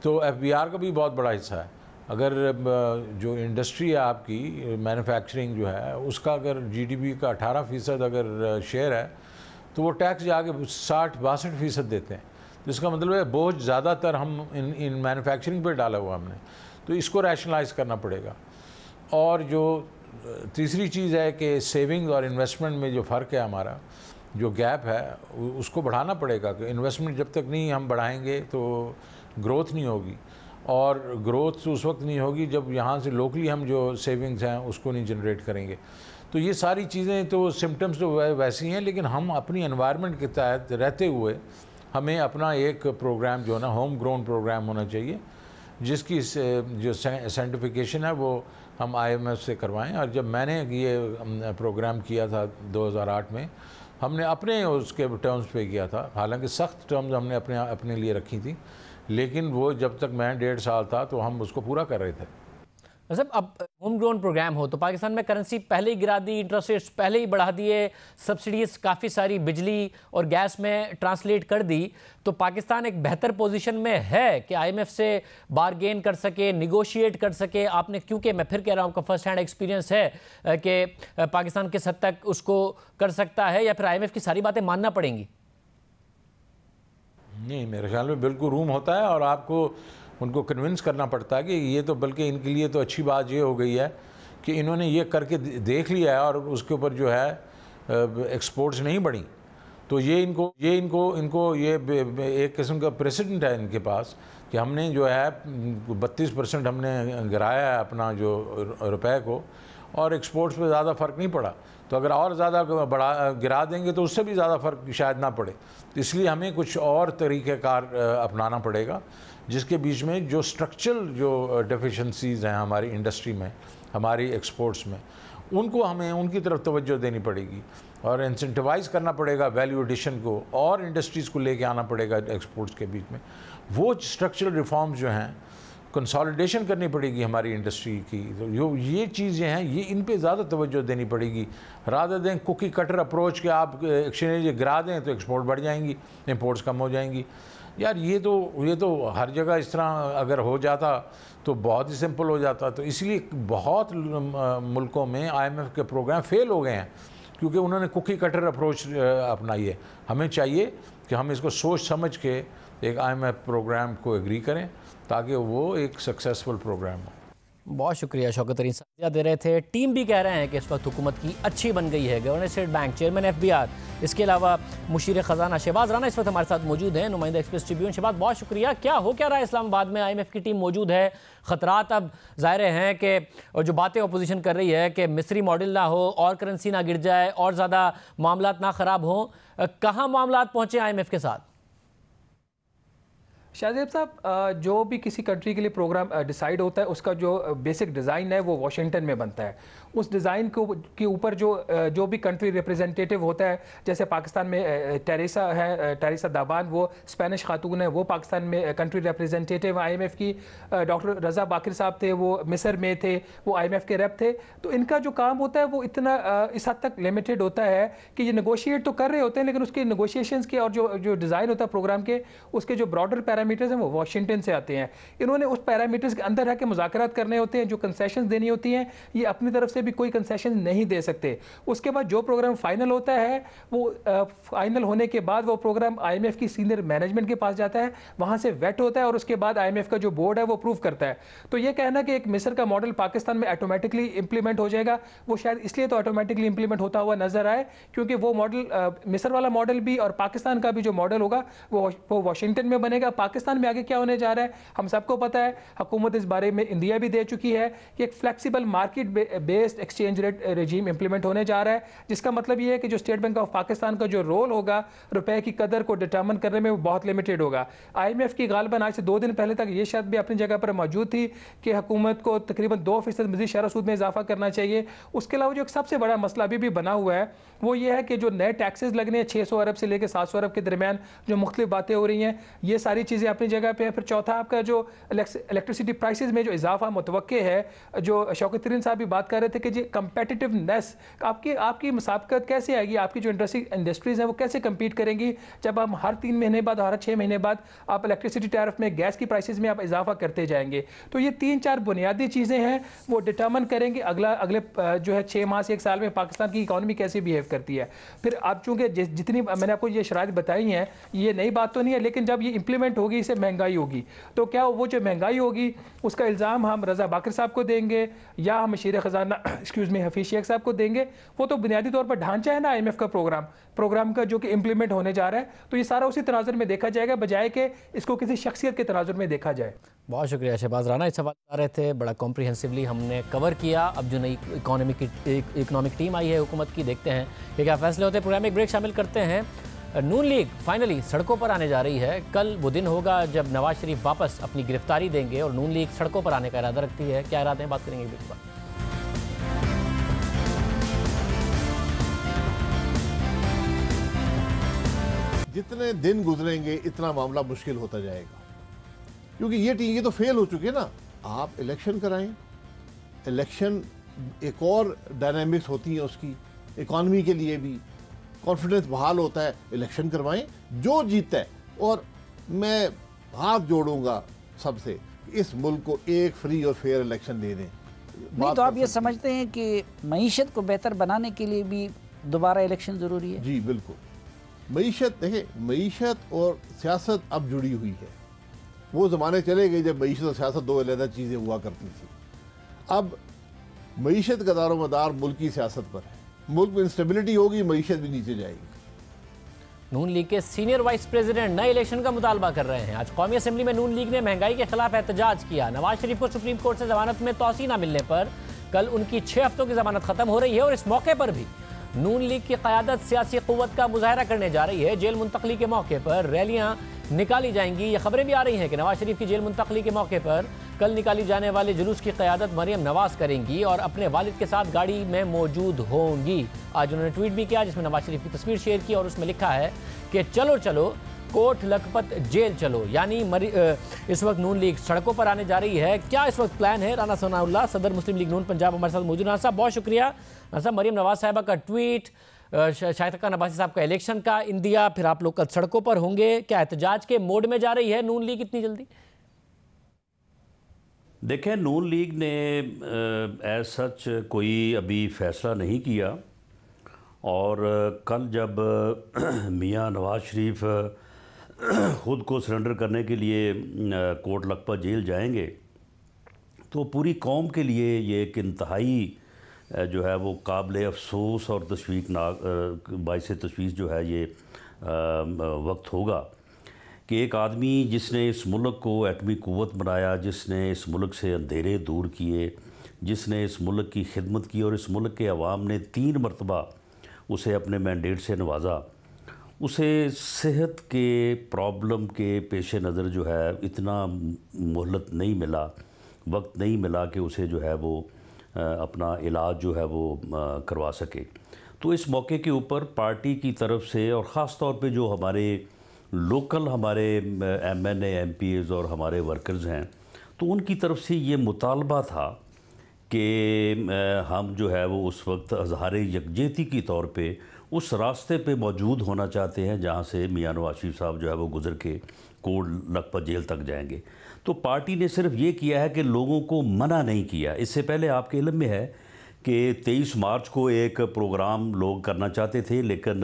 تو ایف بی آر کا بھی بہت بڑا حصہ ہے۔ اگر جو انڈسٹری ہے آپ کی مینوفیکچرنگ جو ہے اس کا اگر جی ڈی پی کا 18% اگر شیئر ہے تو وہ ٹیکس جا کے 60-62% دیتے ہیں، جس کا مطلب ہے بوجھ زیادہ تر ہم ان مینوفیکچرنگ پہ ڈالا ہوا ہم نے، تو اس کو ریشنلائز کرنا پڑے گا۔ اور جو تیسری چیز ہے کہ سیونگ اور انویسٹمنٹ میں جو فرق ہے ہمارا، جو گیپ ہے اس کو بڑھانا پڑے گا، کہ انویسٹمنٹ جب تک نہیں ہم بڑھائیں گے تو گروتھ نہیں ہوگی، اور گروتھ اس وقت نہیں ہوگی جب یہاں سے لوکلی ہم جو سیونگز ہیں اس کو نہیں جنریٹ کریں گے۔ تو یہ ساری چیزیں تو سمٹمز تو ویسی ہیں، لیکن ہم اپنی انوائرمنٹ کے تحت رہتے ہوئے ہمیں اپنا ایک پروگرام جو ہے نا ہوم گرون پروگرام ہونا چاہیے، جس کی جو سائنٹیفیکیشن ہے وہ ہم آئی ایم ایف سے کروائیں۔ اور جب میں نے یہ پروگرام کیا تھا 2008 میں، ہم نے اپنے اس کے ٹرمز پہ کیا تھا، حالانکہ سخت ٹرمز ہم نے اپنے لیے رکھی تھی، لیکن وہ جب تک میں 1.5 سال تھا تو ہم اس کو پورا کر رہے تھے۔ اب ہوم گرون پروگرام ہو تو پاکستان میں کرنسی پہلے ہی گرا دی، انٹرسٹ ریٹس پہلے ہی بڑھا دیے، سبسڈیز کافی ساری بجلی اور گیس میں ٹرانسلیٹ کر دی، تو پاکستان ایک بہتر پوزیشن میں ہے کہ آئی ایم ایف سے بارگین کر سکے، نیگوشیٹ کر سکے۔ آپ نے کیونکہ میں پھر کہہ رہا ہوں آپ کا فرسٹ ہینڈ ایکسپیرینس ہے کہ پاکستان کس حد تک اس کو کر سکتا ہے، یا پھر آئی ایم ایف کی ساری باتیں ماننا پڑیں گی؟ نہیں، میرے خیال میں بالکل روم ہوتا ہے، اور آپ کو ان کو کنونس کرنا پڑتا ہے کہ یہ تو بلکہ ان کے لیے تو اچھی بات یہ ہو گئی ہے کہ انہوں نے یہ کر کے دیکھ لیا ہے، اور اس کے اوپر جو ہے ایکسپورٹس نہیں بڑھی، تو یہ ان کو ایک قسم کا پریسیڈنٹ ہے ان کے پاس کہ ہم نے جو ہے 32% ہم نے گرایا ہے اپنا جو روپے کو، اور ایکسپورٹس پہ زیادہ فرق نہیں پڑا، تو اگر اور زیادہ گرا دیں گے تو اس سے بھی زیادہ فرق شاید نہ پڑے، تو اس لیے ہمیں کچھ اور طریقہ کار اپنانا پڑے گا، جس کے بیچ میں جو اسٹرکچرل جو ڈیفیشنسیز ہیں ہماری انڈسٹری میں، ہماری ایکسپورٹس میں، ان کو ہمیں ان کی طرف توجہ دینی پڑے گی، اور انسینٹیوائز کرنا پڑے گا ویلیو ایڈیشن کو، اور انڈسٹریز کو لے کے آنا پڑے گا ایکسپورٹس کے بیچ میں۔ وہ اسٹرکچرل ریفارمز جو ہیں، کنسالیڈیشن کرنی پڑے گی ہماری انڈسٹری کی، تو یہ چیزیں ہیں، یہ ان پہ زیادہ توجہ دینی پڑے گی، رادر دین کوکی کٹر اپروچ کہ آپ ایکسچینج گرا دیں تو ایکسپورٹ بڑھ جائیں گی، امپورٹس کم ہو جائیں گی۔ یار یہ تو ہر جگہ اس طرح اگر ہو جاتا تو بہت ہی سمپل ہو جاتا، تو اس لیے بہت ملکوں میں آئی ایم ایف کے پروگرام فیل ہو گئے ہیں، کیونکہ انہوں نے کوکی کٹر اپروچ اپنائی ہے۔ ہمیں چاہیے کہ ہم اس کو سوچ سمجھ کے ایک آئی ایم ایف پروگرام کو ایگری کریں تاکہ وہ ایک سکسیسفل پروگرام ہو۔ बहुत शुक्रिया शौकत तरीन साहब दे रहे थे। टीम भी कह रहे हैं कि इस वक्त हुकूमत की अच्छी बन गई है। Governor state bank, chairman FBR, इसके अलावा मुशीर ख़जाना शहबाज राना इस वक्त हमारे साथ मौजूद हैं, नुमाइंदा एक्सप्रेस ट्रिब्यून। शहबाज बहुत शुक्रिया। क्या रहा है इस्लामाबाद में? IMF की टीम मौजूद है, ख़तरात अब ज़ाहिर हैं कि और जो बातें अपोजिशन कर रही है कि मिस्री मॉडल ना हो और करेंसी ना गिर जाए और ज़्यादा मामलात ना ख़राब हों, कहाँ मामलात पहुँचे IMF के साथ? शाहजेब साहब, जो भी किसी कंट्री के लिए प्रोग्राम डिसाइड होता है उसका जो बेसिक डिज़ाइन है वो वाशिंगटन में बनता है। उस डिज़ाइन के ऊपर जो भी कंट्री रिप्रेजेंटेटिव होता है, जैसे पाकिस्तान में टेरेसा दाबान, वो स्पेनिश खातून है, वो पाकिस्तान में कंट्री रिप्रेजेंटेटिव IMF की। डॉक्टर रज़ा बाकिर साहब थे, वो मिस्र में थे, वो IMF के रेप थे। तो इनका जो काम होता है वो इतना इस हद तक लिमिटेड होता है कि ये नेगोशिएट तो कर रहे होते हैं, लेकिन उसके नेगोशिएशंस के और जो डिज़ाइन होता है प्रोग्राम के, उसके जो ब्रॉडर पैरामीटर्स हैं वो वाशिंगटन से आते हैं। इन्होंने उस पैरामीटर्स के अंदर रह के मुज़ाकरात करने होते हैं, जो कंसेशंस देनी होती हैं ये अपनी तरफ से भी कोई कंसेशन नहीं दे सकते। उसके बाद जो प्रोग्राम फाइनल होता है वो फाइनल होने के बाद वो प्रोग्राम IMF की सीनियर मैनेजमेंट के पास जाता है, वहाँ से वेट होता है और उसके बाद IMF का जो बोर्ड है वो अप्रूव करता है। तो ये कहना कि एक मिस्र का मॉडल पाकिस्तान में ऑटोमेटिकली इंप्लीमेंट हो जाएगा, वो शायद इसलिए तो ऑटोमेटिकली इंप्लीमेंट होता हुआ नजर आए क्योंकि वो मॉडल मिस्र वाला मॉडल भी और पाकिस्तान का भी जो मॉडल होगा वो वाशिंगटन में बनेगा। पाकिस्तान में आगे क्या होने जा रहा है हम सबको पता है, हुकूमत इस बारे में इंडिया भी दे चुकी है कि एक flexible market based exchange rate regime implement होने जा रहा है, जिसका मतलब ये है कि जो स्टेट बैंक ऑफ पाकिस्तान का जो रोल होगा रुपए की कदर को डिटर्मिन करने में वो बहुत लिमिटेड होगा। IMF की गालिबन आज से 2 दिन पहले तक ये शर्त भी अपनी जगह पर मौजूद थी कि हुकूमत को तकरीबन 2% मज़ीद शरह सूद में इजाफा करना चाहिए। उसके अलावा जो एक सबसे बड़ा मसला अभी भी बना हुआ है वो ये है कि जो नए टैक्सेस लगने हैं 600 अरब से लेकर 700 अरब के दरमियान जो मुख्तलिफ बातें हो रही हैं, ये सारी चीज़ें अपनी जगह पे है। फिर चौथा आपका जो इलेक्ट्रिसिटी प्राइसेस में जो इजाफा मुतवक्के है, जो शौकत तरीन साहब भी बात कर रहे थे कि जी कंपेटिटिवनेस आपकी मुसाबकत कैसे आएगी, आपकी जो इंडस्ट्रीज हैं वो कैसे कम्पीट करेंगी जब हम हर 3 महीने बाद हर 6 महीने बाद आप इलेक्ट्रिसिटी टैरिफ में गैस की प्राइसेस में आप इजाफा करते जाएंगे। तो ये 3-4 बुनियादी चीज़ें हैं वो डिटर्मिन करेंगे अगले जो है 6 माह से 1 साल में पाकिस्तान की इकॉनमी कैसे बिहेव करती है। फिर आप चूँकि जितनी मैंने आपको ये शराइत बताई हैं ये नई बात तो नहीं है, लेकिन जब ये इंप्लीमेंट होगी इससे महंगाई होगी, तो क्या वो जो महंगाई होगी उसका इल्ज़ाम हम रज़ा बाकिर साहब को देंगे या हम मुशीर ख़जाना हफीज़ शेख साहब को देंगे? वो तो बुनियादी तौर पर ढांचा है ना IMF का प्रोग्राम का जो कि इंप्लीमेंट होने जा रहा है, तो ये सारा उसी तनाजुर में देखा जाएगा बजाय कि इसको किसी शख्सियत के तनाजुर में देखा जाए। बहुत शुक्रिया शहबाज राना, इस सवाल कर रहे थे, बड़ा कॉम्प्रिहेंसिवली हमने कवर किया। अब जो नई इकोनॉमिक टीम आई है हुकूमत की, देखते हैं कि क्या फैसले होते हैं। प्रोग्राम एक ब्रेक शामिल करते हैं। नून लीग फाइनली सड़कों पर आने जा रही है। कल वो दिन होगा जब नवाज शरीफ वापस अपनी गिरफ्तारी देंगे और नून लीग सड़कों पर आने का इरादा रखती है। क्या इरादे हैं, बात करेंगे एक बार। जितने दिन गुजरेंगे इतना मामला मुश्किल होता जाएगा, क्योंकि ये तो फेल हो चुके ना। आप इलेक्शन कराएं, इलेक्शन एक और डायनामिक्स होती है उसकी, इकॉनमी के लिए भी कॉन्फिडेंस बहाल होता है। इलेक्शन करवाएं, जो जीतता है। और मैं हाथ जोड़ूंगा सबसे, इस मुल्क को एक फ्री और फेयर इलेक्शन दे दें। नहीं तो आप ये समझते हैं कि मईशत को बेहतर बनाने के लिए भी दोबारा इलेक्शन ज़रूरी है? जी बिल्कुल। मईशत देखिए, मईशत और सियासत अब जुड़ी हुई है। वो ज़माने चले गए जब मईशत और सियासत 2 अलग चीज़ें हुआ करती थी। अब मईशत का दारोमदार मुल्क की सियासत पर है। मुल्क में इंस्टेबिलिटी होगी, मईशत भी नीचे जाएगी। नून लीग के सीनियर वाइस प्रेसिडेंट नए इलेक्शन का मुतालबा कर रहे हैं। आज कौमी असेंबली में नून लीग ने महंगाई के खिलाफ एहतजाज किया। नवाज शरीफ को सुप्रीम कोर्ट से जमानत में तौसी न मिलने पर कल उनकी 6 हफ्तों की जमानत खत्म हो रही है और इस मौके पर भी नून लीग की क़यादत सियासी क़ुव्वत का मुजाहरा करने जा रही है। जेल मुंतकली के मौके पर रैलियां निकाली जाएंगी। ये खबरें भी आ रही हैं कि नवाज शरीफ की जेल मुंतकली के मौके पर कल निकाली जाने वाले जुलूस की क़यादत मरियम नवाज करेंगी और अपने वालिद के साथ गाड़ी में मौजूद होंगी। आज उन्होंने ट्वीट भी किया जिसमें नवाज शरीफ की तस्वीर शेयर की और उसमें लिखा है कि चलो चलो कोट लखपत जेल चलो। यानी इस वक्त नून लीग सड़कों पर आने जा रही है। क्या इस वक्त प्लान है? राना सनाउल्लाह, सदर मुस्लिम लीग नून पंजाब, हमारे साथ मौजूद। राना साहब बहुत शुक्रिया। राना साहब, मरियम नवाज साहिबा का ट्वीट, शाहिद नबासी साहब का इलेक्शन का इंदिया, फिर आप लोग कल सड़कों पर होंगे। क्या एहतजाज के मोड में जा रही है नून लीग इतनी जल्दी? देखें, नून लीग ने एज सच कोई अभी फैसला नहीं किया और कल जब मियां नवाज शरीफ ख़ुद को सरेंडर करने के लिए कोट लखपत जेल जाएंगे تو پوری قوم کے لیے یہ ایک انتہائی جو ہے وہ قابل افسوس اور تشویقناک باعث تشویش جو ہے یہ وقت ہوگا کہ ایک آدمی جس نے اس ملک کو ایٹمی قوت بنایا، جس نے اس ملک سے اندھیرے دور کیے، جس نے اس ملک کی خدمت کی اور اس ملک کے عوام نے 3 مرتبہ اسے اپنے مینڈیٹ سے نوازا، اسے صحت کے پرابلم کے پیش نظر جو ہے اتنا مہلت نہیں ملا، وقت نہیں ملا کہ اسے جو ہے وہ اپنا علاج جو ہے وہ کروا سکے۔ تو اس موقع کے اوپر پارٹی کی طرف سے اور خاص طور پہ جو ہمارے لوکل ہمارے ایم این اے، ایم پی ایز اور ہمارے ورکرز ہیں، تو ان کی طرف سے یہ مطالبہ تھا کہ ہم جو ہے وہ اس وقت اظہار یکجہتی کی طور پہ اس راستے پہ موجود ہونا چاہتے ہیں جہاں سے میاں نواز شریف صاحب جو ہے وہ گزر کے کوٹ لکھپت جیل تک جائیں گے۔ تو پارٹی نے صرف یہ کیا ہے کہ لوگوں کو منع نہیں کیا۔ اس سے پہلے آپ کے علم میں ہے کہ 23 مارچ کو ایک پروگرام لوگ کرنا چاہتے تھے، لیکن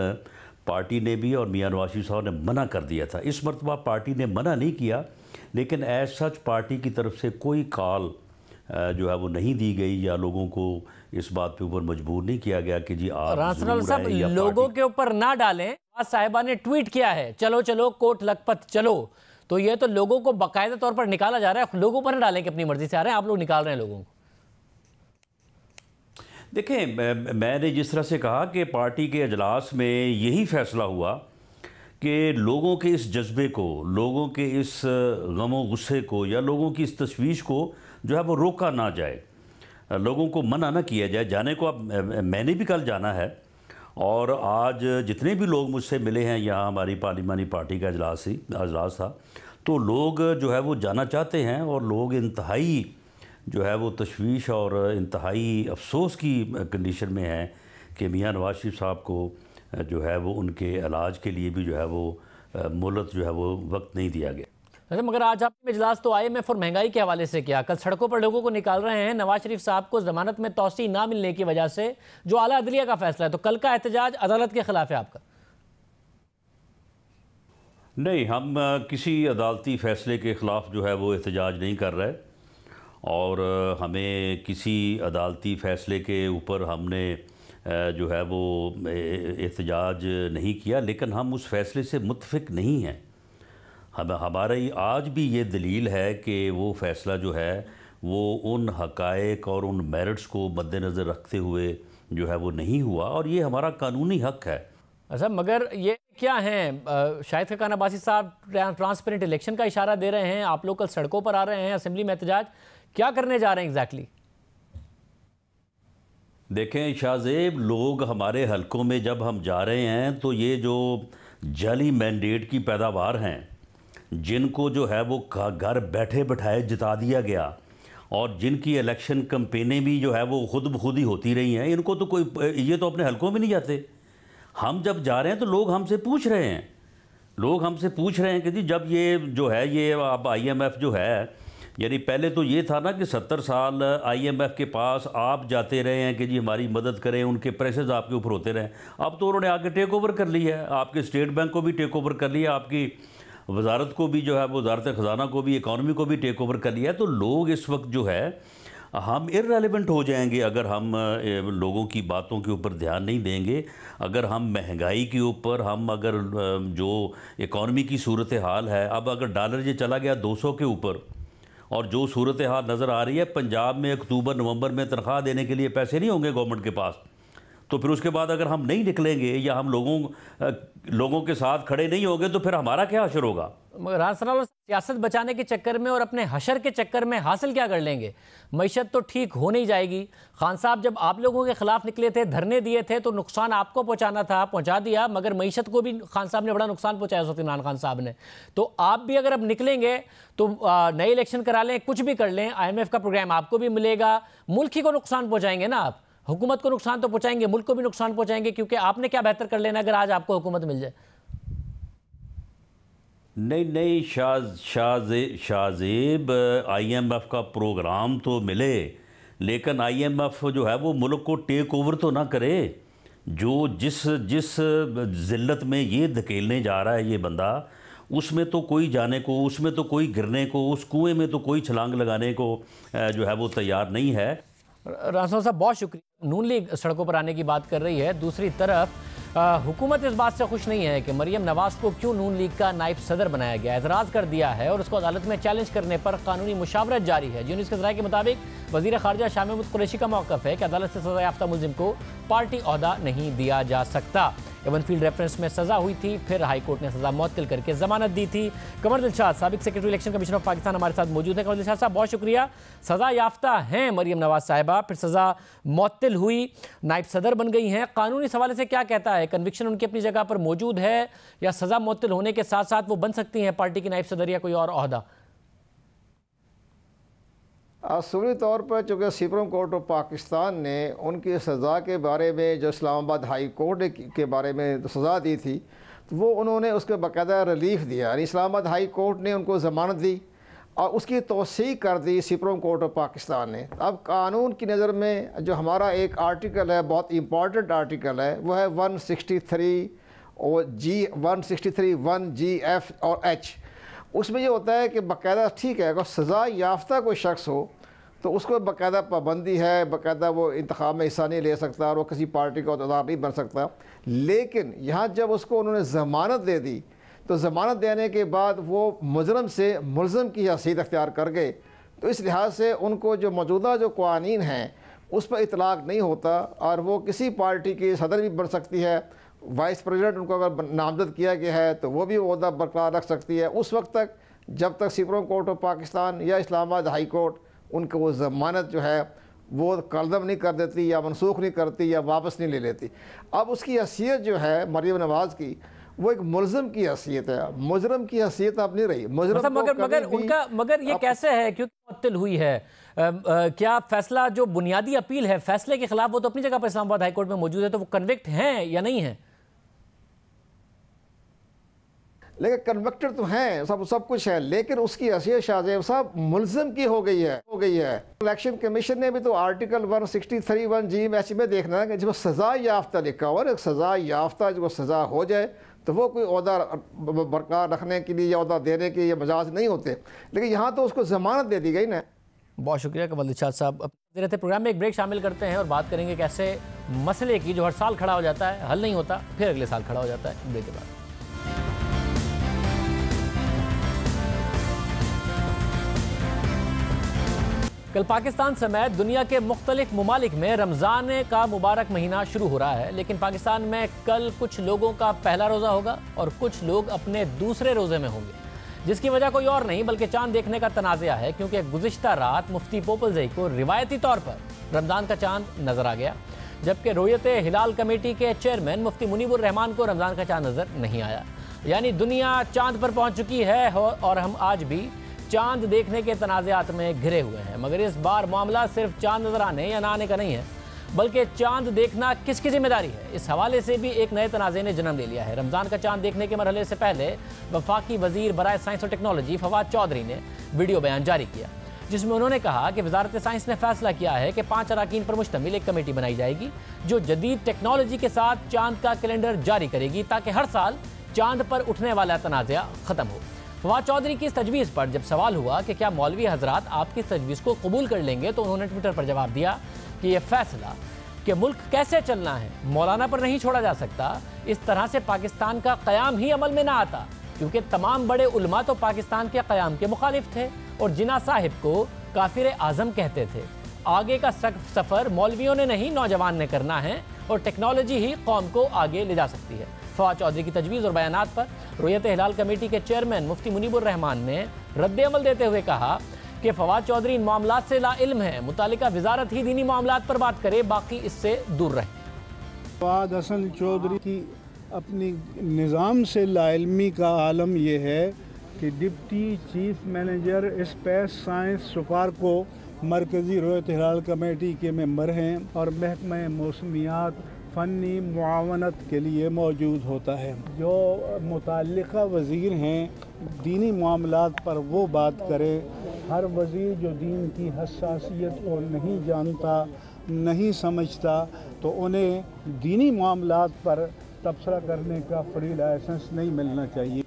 پارٹی نے بھی اور میاں نواز شریف صاحب نے منع کر دیا تھا۔ اس مرتبہ پارٹی نے منع نہیں کیا، لیکن ایز سچ پارٹی کی طرف سے کوئی کال جو ہے وہ نہیں دی گئی یا لوگوں کو اس بات پہ اوپر مجبور نہیں کیا گیا کہ جی آپ رانا صاحب لوگوں کے اوپر نہ ڈالیں۔ صاحبہ نے ٹویٹ کیا ہے چلو چلو کوٹ لکھپت چلو، تو یہ تو لوگوں کو باقاعدہ طور پر نکالا جا رہا ہے، لوگوں پر نہ ڈالیں کہ اپنی مرضی سے آ رہے ہیں، آپ لوگ نکال رہے ہیں لوگوں کو۔ دیکھیں میں نے جس طرح سے کہا کہ پارٹی کے اجلاس میں یہی فیصلہ ہوا کہ لوگوں کے اس جذبے کو، لوگوں کے اس غم و غصے کو یا لوگوں کی اس تشویش کو جو ہے وہ روکا نہ جائے، لوگوں کو منع نہ کیا جائے جانے کو۔ اب میں نے بھی کل جانا ہے اور آج جتنے بھی لوگ مجھ سے ملے ہیں یہاں ہماری پارلیمانی پارٹی کا اجلاس تھا، تو لوگ جو ہے وہ جانا چاہتے ہیں اور لوگ انتہائی جو ہے وہ تشویش اور انتہائی افسوس کی کنڈیشن میں ہیں کہ میاں نواز شریف صاحب کو جو ہے وہ ان کے علاج کے لیے بھی جو ہے وہ مہلت جو ہے وہ وقت نہیں دیا گیا۔ مگر آج آپ نے اجلاس تو IMF اور مہنگائی کے حوالے سے کیا، کل سڑکوں پر لوگوں کو نکال رہے ہیں نواز شریف صاحب کو ضمانت میں توسیع نہ ملنے کی وجہ سے، جو اعلیٰ عدلیہ کا فیصلہ ہے، تو کل کا احتجاج عدالت کے خلاف ہے آپ کا؟ نہیں، ہم کسی عدالتی فیصلے کے خلاف جو ہے وہ احتجاج نہیں کر رہے اور ہمیں کسی عدالتی فیصلے کے اوپر ہم نے جو ہے وہ احتجاج نہیں کیا، لیکن ہم اس فیصلے سے متفق نہیں ہیں۔ ہماری آج بھی یہ دلیل ہے کہ وہ فیصلہ جو ہے وہ ان حقائق اور ان میرٹس کو مد نظر رکھتے ہوئے جو ہے وہ نہیں ہوا، اور یہ ہمارا قانونی حق ہے۔ اچھا، مگر یہ کیا ہیں شاہد خاقان عباسی صاحب ٹرانسپیرنٹ الیکشن کا اشارہ دے رہے ہیں، آپ لوگ کل سڑکوں پر آ رہے ہیں، اسمبلی میں احتجاج کیا کرنے جا رہے ہیں ایگزیکٹلی؟ دیکھیں شاہ زیب، لوگ ہمارے حلقوں میں جب ہم جا رہے ہیں تو یہ جو جعلی مینڈیٹ کی پیداوار ہیں، جن کو جو ہے وہ گھر بیٹھے بٹھائے جتا دیا گیا اور جن کی الیکشن کمپینیں بھی جو ہے وہ خود بخود ہی ہوتی رہی ہیں، ان کو تو کوئی، یہ تو اپنے حلقوں میں نہیں جاتے۔ ہم جب جا رہے ہیں تو لوگ ہم سے پوچھ رہے ہیں کہ جی جب یہ جو ہے یہ اب IMF جو ہے، یعنی پہلے تو یہ تھا نا کہ 70 سال IMF کے پاس آپ جاتے رہے ہیں کہ جی ہماری مدد کریں، ان کے پریشرز آپ کے اوپر ہوتے رہے، اب تو انہوں نے آ کے ٹیک اوور کر لی ہے، آپ کے اسٹیٹ بینک کو بھی ٹیک اوور کر لیا، آپ کی وزارت کو بھی جو ہے وزارت خزانہ کو بھی، اکانومی کو بھی ٹیک اوور کر لیا ہے۔ تو لوگ اس وقت جو ہے ہم ارریلیونٹ ہو جائیں گے اگر ہم لوگوں کی باتوں کے اوپر دھیان نہیں دیں گے، اگر ہم مہنگائی کے اوپر، ہم اگر جو اکانومی کی صورتحال ہے، اب اگر ڈالر یہ چلا گیا 200 کے اوپر، اور جو صورتحال نظر آ رہی ہے پنجاب میں اکتوبر نومبر میں تنخواہ دینے کے لیے پیسے نہیں ہوں گے گورنمنٹ کے پاس، تو پھر اس کے بعد اگر ہم نہیں نکلیں گے یا ہم لوگوں کے ساتھ کھڑے نہیں ہوں گے تو پھر ہمارا کیا حشر ہوگا؟ رانا سیاست بچانے کے چکر میں اور اپنے حشر کے چکر میں حاصل کیا کر لیں گے؟ معیشت تو ٹھیک ہو نہیں جائے گی۔ خان صاحب جب آپ لوگوں کے خلاف نکلے تھے، دھرنے دیے تھے، تو نقصان آپ کو پہنچانا تھا، پہنچا دیا، مگر معیشت کو بھی خان صاحب نے بڑا نقصان پہنچایا اس وقت، عمران خان صاحب نے۔ تو آپ بھی اگر اب نکلیں گے تو نئے الیکشن کرا لیں، کچھ بھی کر لیں، IMF کا پروگرام آپ کو بھی ملے گا، ملک ہی کو نقصان پہنچائیں گے نا آپ، حکومت کو نقصان تو پہنچائیں گے، ملک کو بھی نقصان پہنچائیں گے، کیونکہ آپ نے کیا بہتر کر لینا اگر آج آپ کو حکومت مل جائے؟ نہیں شاہ زیب، IMF کا پروگرام تو ملے، لیکن IMF جو ہے وہ ملک کو ٹیک اوور تو نہ کرے۔ جو جس ذلت میں یہ دھکیلنے جا رہا ہے یہ بندہ، اس میں تو کوئی جانے کو، اس میں تو کوئی گرنے کو، اس کنویں میں تو کوئی چھلانگ لگانے کو جو ہے وہ تیار نہیں ہے۔ راسل صاحب بہت شکریہ۔ نون لیگ سڑکوں پر آنے کی بات کر رہی ہے، دوسری طرف حکومت اس بات سے خوش نہیں ہے کہ مریم نواز کو کیوں نون لیگ کا نائب صدر بنایا گیا، اعتراض کر دیا ہے اور اس کو عدالت میں چیلنج کرنے پر قانونی مشاورت جاری ہے۔ نیوز کے ذرائع کے مطابق وزیر خارجہ شاہ محمود قریشی کا موقف ہے کہ عدالت سے سزا یافتہ ملزم کو پارٹی عہدہ نہیں دیا جا سکتا۔ ایون فیلڈ ریفرنس میں سزا ہوئی تھی، پھر ہائی کورٹ نے سزا معطل کر کے ضمانت دی تھی۔ قمر دلشاد سابق secretary election commission of Pakistan ہمارے ساتھ موجود ہیں۔ قمر دلشاد صاحب بہت شکریہ۔ سزا یافتہ ہیں مریم نواز صاحبہ، پھر سزا معطل ہوئی، نائب صدر بن گئی ہیں، قانونی حوالے سے کیا کہتا ہے؟ کنوکشن ان کی اپنی جگہ پر موجود ہے یا سزا معطل ہونے کے ساتھ ساتھ وہ بن سکتی ہیں پارٹی کی نائب صدر یا کوئی اور عہدہ؟ اصولی طور پر چونکہ سپریم کورٹ آف پاکستان نے ان کی سزا کے بارے میں جو اسلام آباد ہائی کورٹ کے بارے میں سزا دی تھی تو وہ انہوں نے اس کے باقاعدہ ریلیف دیا، یعنی اسلام آباد ہائی کورٹ نے ان کو ضمانت دی اور اس کی توثیق کر دی سپریم کورٹ آف پاکستان نے۔ اب قانون کی نظر میں جو ہمارا ایک آرٹیکل ہے، بہت امپورٹنٹ آرٹیکل ہے، وہ ہے 163 اور G 1F اور H۔ اس میں یہ ہوتا ہے کہ باقاعدہ ٹھیک ہے، اگر سزا یافتہ کوئی شخص ہو تو اس کو باقاعدہ پابندی ہے، باقاعدہ وہ انتخاب میں حصہ نہیں لے سکتا اور وہ کسی پارٹی کا عہدیدار نہیں بن سکتا۔ لیکن یہاں جب اس کو انہوں نے ضمانت دے دی تو ضمانت دینے کے بعد وہ مجرم سے ملزم کی حیثیت اختیار کر گئے، تو اس لحاظ سے ان کو جو موجودہ جو قوانین ہیں اس پر اطلاق نہیں ہوتا اور وہ کسی پارٹی کی صدر بھی بن سکتی ہے، وائس پریزیڈنٹ ان کو اگر نامزد کیا گیا ہے تو وہ بھی عہدہ برقرار رکھ سکتی ہے اس وقت تک جب تک سپریم کورٹ آف پاکستان یا اسلام آباد ہائی کورٹ ان کو وہ ضمانت جو ہے وہ کالعدم نہیں کر دیتی یا منسوخ نہیں کرتی یا واپس نہیں لے لیتی۔ اب اس کی حیثیت جو ہے مریم نواز کی وہ ایک ملزم کی حیثیت ہے، مجرم کی حیثیت اب نہیں رہی۔ مگر یہ کیسے ہے کیونکہ معطل ہوئی ہے؟ کیا فیصلہ جو بنیادی اپیل ہے فیصلے کے خلاف وہ تو اپنی جگہ پر اسلام آباد ہائی کورٹ میں موجود ہے، تو وہ کنوکٹ ہیں یا نہیں ہیں؟ لیکن کنوکٹڈ تو ہیں، سب کچھ ہے، لیکن اس کی حیثیت شاہ زیب صاحب ملزم کی ہو گئی ہے۔ الیکشن کمیشن نے بھی تو آرٹیکل 163(1)G میں دیکھنا ہے کہ جب سزا یافتہ لکھا ہوا ہے، سزا یافتہ جو سزا ہو جائے تو وہ کوئی عہدہ برقرار رکھنے کے لیے یا عہدہ دینے کے لیے مجاز نہیں ہوتے، لیکن یہاں تو اس کو ضمانت دے دی گئی نا۔ بہت شکریہ قمر دلشاد صاحب۔ رہتے پروگرام میں ایک بریک شامل کرتے ہیں اور بات کریں گے کیسے مسئلے کی جو ہر سال کھڑا ہو جاتا ہے حل نہیں ہوتا، پھر اگلے سال کھڑا ہو جاتا ہے۔ بریک کے بعد کل پاکستان سمیت دنیا کے مختلف ممالک میں رمضان کا مبارک مہینہ شروع ہو رہا ہے، لیکن پاکستان میں کل کچھ لوگوں کا پہلا روزہ ہوگا اور کچھ لوگ اپنے دوسرے روزے میں ہوں گے، جس کی وجہ کوئی اور نہیں بلکہ چاند دیکھنے کا تنازعہ ہے، کیونکہ گزشتہ رات مفتی پوپلزئی کو روایتی طور پر رمضان کا چاند نظر آ گیا، جبکہ رویت ہلال کمیٹی کے چیئرمین مفتی منیب الرحمان کو رمضان کا چاند نظر نہیں آیا۔ یعنی دنیا چاند پر پہنچ چکی ہے اور ہم آج بھی چاند دیکھنے کے تنازعات میں گھرے ہوئے ہیں، مگر اس بار معاملہ صرف چاند نظر آنے یا نہ آنے کا نہیں ہے، بلکہ چاند دیکھنا کس کی ذمہ داری ہے۔ اس حوالے سے بھی ایک نئے تنازع نے جنم لے لیا ہے۔ رمضان کا چاند دیکھنے کے مرحلے سے پہلے وفاقی وزیر برائے سائنس اور ٹیکنالوجی فواد چودھری نے ویڈیو بیان جاری کیا، جس میں انہوں نے کہا کہ وزارت سائنس نے فیصلہ کیا ہے کہ 5 اراکین پر مشتمل ایک کمیٹی بنائی جائے گی جو جدید ٹیکنالوجی کے ساتھ چاند کا کیلنڈر جاری کرے گی تاکہ ہر سال چاند پر اٹھنے والا تنازع ختم ہو۔ فواد چودھری کی اس تجویز پر جب سوال ہوا کہ کیا مولوی حضرات آپ کی تجویز کو قبول کر لیں گے، تو انہوں نے ٹویٹر پر جواب دیا کہ یہ فیصلہ کہ ملک کیسے چلنا ہے مولانا پر نہیں چھوڑا جا سکتا، اس طرح سے پاکستان کا قیام ہی عمل میں نہ آتا، کیونکہ تمام بڑے علماء تو پاکستان کے قیام کے مخالف تھے اور جناح صاحب کو کافر اعظم کہتے تھے۔ آگے کا سفر مولویوں نے نہیں نوجوان نے کرنا ہے اور ٹیکنالوجی ہی قوم کو آگے لے جا سکتی ہے۔ فواد چودھری کی تجویز اور بیانات پر رویت ہلال کمیٹی کے چیئرمین مفتی منیب الرحمان نے رد عمل دیتے ہوئے کہا کہ فواد چودھری ان معاملات سے لا علم ہے، متعلقہ وزارت ہی دینی معاملات پر بات کرے، باقی اس سے دور رہے۔ فواد حسن چودھری کی اپنی نظام سے لا علمی کا عالم یہ ہے کہ deputy chief manager space science سفار کو مرکزی رویت ہلال کمیٹی کے ممبر ہیں اور محکمہ موسمیات فنی معاونت کے لیے موجود ہوتا ہے۔ جو متعلقہ وزیر ہیں دینی معاملات پر وہ بات کرے، ہر وزیر جو دین کی حساسیت کو نہیں جانتا نہیں سمجھتا تو انہیں دینی معاملات پر تبصرہ کرنے کا فری لائسنس نہیں ملنا چاہیے۔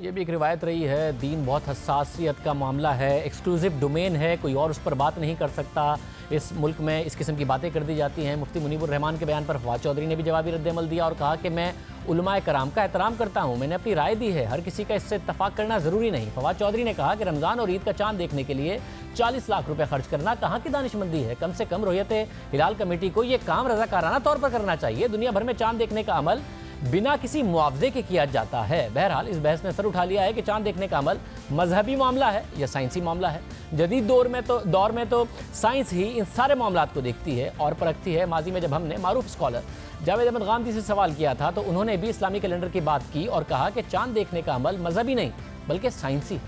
ये भी एक रिवायत रही है, दीन बहुत हसासियत का मामला है, एक्सक्लूसिव डोमेन है, कोई और उस पर बात नहीं कर सकता। इस मुल्क में इस किस्म की बातें कर दी जाती हैं। मुफ्ती मुनीबुर रहमान के बयान पर फवाद चौधरी ने भी जवाबी रद्द-ए-अमल दिया और कहा कि मैं उलमाए कराम का एहतराम करता हूँ, मैंने अपनी राय दी है, हर किसी का इससे इत्तफाक करना ज़रूरी नहीं। फवाद चौधरी ने कहा कि रमज़ान और ईद का चांद देखने के लिए 40 लाख रुपए खर्च करना कहाँ की दानिशमंदी है। कम से कम रोयत हिलाल कमेटी को ये काम रज़ाकाराना तौर पर करना चाहिए। दुनिया भर में चांद देखने का अमल बिना किसी मुआवजे के किया जाता है। बहरहाल इस बहस ने सर उठा लिया है कि चांद देखने का अमल मजहबी मामला है या साइंसी मामला है। जदीद दौर में तो साइंस ही इन सारे मामलात को देखती है और परखती है। माजी में जब हमने मारूफ स्कॉलर जावेद अहमद गांधी से सवाल किया था तो उन्होंने भी इस्लामी कैलेंडर की बात की और कहा कि चांद देखने का अमल मजहबी नहीं बल्कि साइंसी।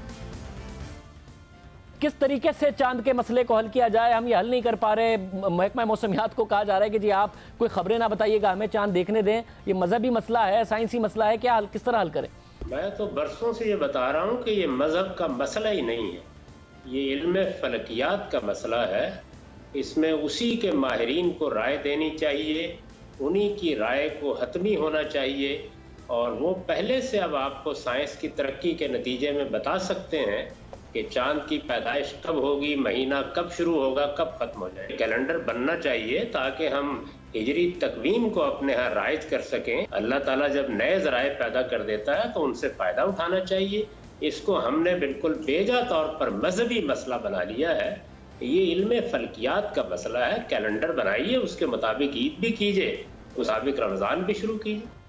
किस तरीके से चांद के मसले को हल किया जाए, हम ये हल नहीं कर पा रहे। महकमा मौसमियात को कहा जा रहा है कि जी आप कोई खबरें ना बताइएगा, हमें चांद देखने दें। ये मजहबी मसला है, साइंसी मसला है, क्या किस तरह हल करें? मैं तो बरसों से ये बता रहा हूँ कि ये मजहब का मसला ही नहीं है, ये इल्म फलकियात का मसला है। इसमें उसी के माहिरीन को राय देनी चाहिए, उन्हीं की राय को हतमी होना चाहिए और वो पहले से अब आपको साइंस की तरक्की के नतीजे में बता सकते हैं कि चांद की पैदाइश कब होगी, महीना कब शुरू होगा, कब खत्म हो जाए। कैलेंडर बनना चाहिए ताकि हम हिजरी तकवीम को अपने यहाँ राइज कर सकें। अल्लाह ताला जब नए ज़राए पैदा कर देता है तो उनसे फ़ायदा उठाना चाहिए। इसको हमने बिल्कुल बेजा तौर पर मजहबी मसला बना लिया है। ये इल्म फलकियात का मसला है। कैलेंडर बनाइए, उसके मुताबिक ईद भी कीजिए, मुताबिक रमज़ान भी शुरू कीजिए।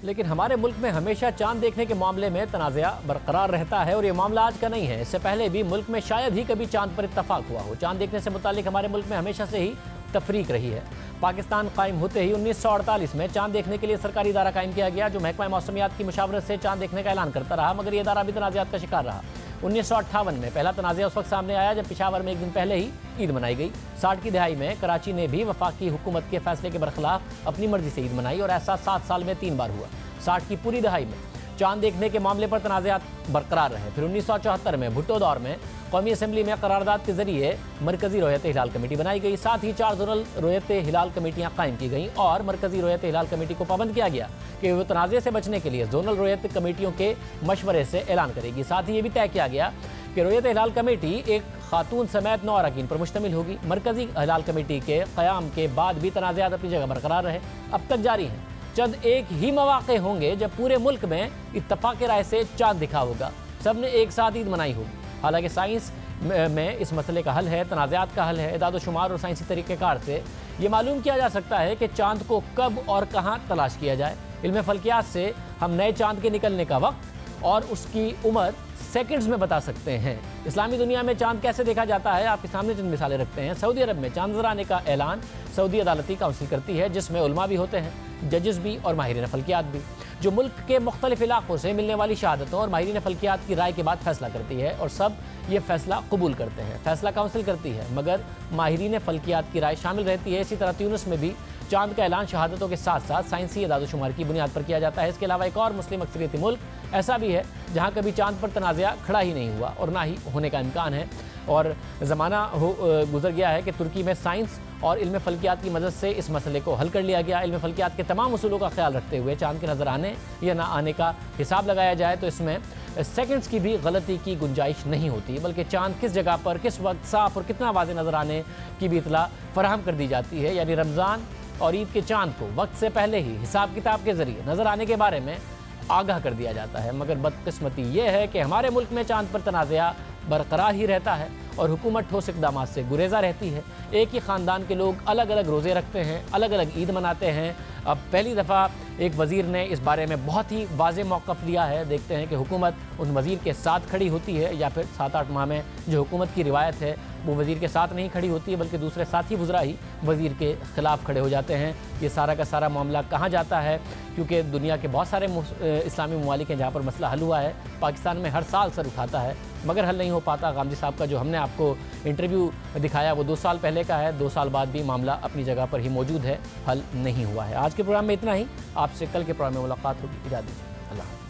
लेकिन हमारे मुल्क में हमेशा चांद देखने के मामले में तनाज़ा बरकरार रहता है और ये मामला आज का नहीं है। इससे पहले भी मुल्क में शायद ही कभी चांद पर इत्तफाक हुआ हो। चांद देखने से मुतालिक हमारे मुल्क में हमेशा से ही तफरीक रही है। पाकिस्तान कायम होते ही 1948 में चांद देखने के लिए सरकारी इदारा कायम किया गया जो महकमा मौसमियात की मुशावरत से चांद देखने का ऐलान करता रहा, मगर ये इदारा भी तनाज़ात का शिकार रहा। 1958 में पहला तनाज़ा उस वक्त सामने आया जब पेशावर में एक दिन पहले ही ईद मनाई गई। 60 की दहाई में कराची ने भी वफाकी हुकूमत के फैसले के बरखिलाफ अपनी मर्जी से ईद मनाई और ऐसा 7 साल में 3 बार हुआ। 60 की पूरी दहाई में चांद देखने के मामले पर तनाज़ात बरकरार रहे। फिर 1974 में भुट्टो दौर में कौमी असम्बली में करारदाद के जरिए मरकज़ी रोयत हिलाल कमेटी बनाई गई। साथ ही 4 जोनल रोयत हिलाल कमेटियाँ कायम की गईं और मरकज़ी रोयत हिलाल कमेटी को पाबंद किया गया कि वो तनाज़े से बचने के लिए जोनल रोयत कमेटियों के मशवरे से ऐलान करेगी। साथ ही ये भी तय किया गया कि रोयत हिलाल कमेटी एक खातून समेत 9 अरकान पर मुश्तमिल होगी। मरकज़ी हिलाल कमेटी के क़याम के बाद भी तनाज़ात अपनी जगह बरकरार रहे, अब तक जारी हैं। चंद एक ही मौक़े होंगे जब पूरे मुल्क में इत्तफाक़ राय से चांद दिखा होगा, सब ने एक साथ ईद मनाई होगी। हालांकि साइंस में इस मसले का हल है, तनाज़ात का हल है। इदाद शुमार और साइंसी तरीक़ेकार से ये मालूम किया जा सकता है कि चांद को कब और कहाँ तलाश किया जाए। इल्म फलकियात से हम नए चांद के निकलने का वक्त और उसकी उम्र सेकंड्स में बता सकते हैं। इस्लामी दुनिया में चांद कैसे देखा जाता है, आपके सामने चंद मिसालें रखते हैं। सऊदी अरब में चांद नज़र आने का ऐलान सऊदी अदालती काउंसिल करती है, जिसमें उलमा भी होते हैं, जजेस भी और माहिरीन फलकियात भी, जो मुल्क के मुख्तलिफ इलाक़ों से मिलने वाली शहादतों और माहिरीन फलकियात की राय के बाद फैसला करती है और सब ये फैसला कबूल करते हैं। फैसला काउंसिल करती है मगर माहिरीन फलकियात की राय शामिल रहती है। इसी तरह ट्यूनिस में भी चांद का ऐलान शहादतों के साथ साथ साइंसी इदाद शुमार की बुनियाद पर किया जाता है। इसके अलावा एक और मुस्लिम अक्सरियती मुल्क ऐसा भी है जहाँ कभी चांद पर तनाज़ा खड़ा ही नहीं हुआ और ना ही होने का इम्कान है। और ज़माना गुजर गया है कि तुर्की में साइंस और इल्म फलकियात की मदद से इस मसले को हल कर लिया गया। इल्म फलकियात के तमाम उसूलों का ख्याल रखते हुए चांद के नज़र आने या ना आने का हिसाब लगाया जाए तो इसमें सेकंड्स की भी गलती की गुंजाइश नहीं होती, बल्कि चांद किस जगह पर किस वक्त साफ़ और कितना वाज़ेह नज़र आने की भी इतला फराहम कर दी जाती है। यानी रमज़ान और ईद के चांद को वक्त से पहले ही हिसाब किताब के ज़रिए नज़र आने के बारे में आगाह कर दिया जाता है। मगर बदकिस्मती ये है कि हमारे मुल्क में चांद पर तनाज़ा बरकरार ही रहता है और हुकूमत ठोस इक़दामात से गुरेज़ा रहती है। एक ही ख़ानदान के लोग अलग अलग रोज़े रखते हैं, अलग अलग ईद मनाते हैं। अब पहली दफ़ा एक वज़ीर ने इस बारे में बहुत ही वाज़ेह मौक़िफ़ लिया है। देखते हैं कि हुकूमत उस वज़ीर के साथ खड़ी होती है या फिर 7-8 माह में जो हुकूमत की रिवायत है वो वज़ीर के साथ नहीं खड़ी होती है बल्कि दूसरे साथी वज़रा ही वज़ीर के ख़िलाफ़ खड़े हो जाते हैं। ये सारा का सारा मामला कहाँ जाता है, क्योंकि दुनिया के बहुत सारे इस्लामी ममालिक हैं जहाँ पर मसला हल हुआ है। पाकिस्तान में हर साल सर उठाता है मगर हल नहीं हो पाता। गांधी साहब का जो हमने आपको इंटरव्यू दिखाया वो 2 साल पहले का है, 2 साल बाद भी मामला अपनी जगह पर ही मौजूद है, हल नहीं हुआ है। आज के प्रोग्राम में इतना ही, आपसे कल के प्रोग्राम में मुलाकात होगी। इजाज़त दीजिए, अल्लाह।